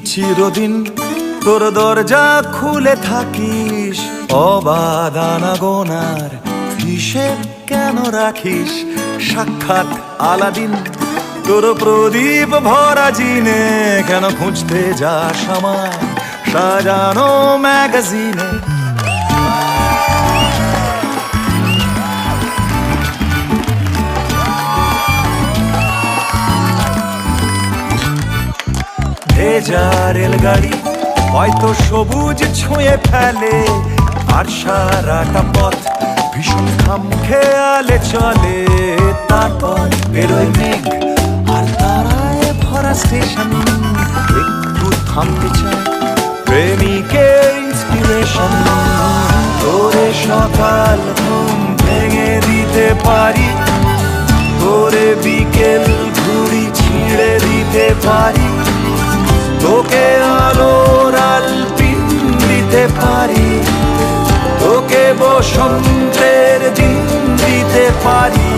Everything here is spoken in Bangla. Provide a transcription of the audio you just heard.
চিরদিন তোর দরজা খুলে থাকিস, অবাধ আনাগোনার হিসেব কেন রাখিস? সাক্ষাৎ আলাদিন তোর প্রদীপ ভরা জিনে কেন খুঁজতে যাস আমার সাজানো ম্যাগাজিনে? ভেজা রেলগাড়ি হয়তো সবুজ ছুঁয়ে ফেলে, আর সারাটা পথ ভীষণ খামখেয়ালে চলে। তারপর বেরোয় মেঘ আর তারায় ভরা স্টেশন, একটু থামতে চায় প্রেমিকের ইন্সপিরেশন। তোরে সকাল ঘুম ভেঙে দিতে পারি, তোরে বিকেল ঘুড়ি ছিঁড়ে দিতে পারি, তোকে আলোর আলপিন দিতে পারি, তোকে বসন্তের দিন দিতে পারি।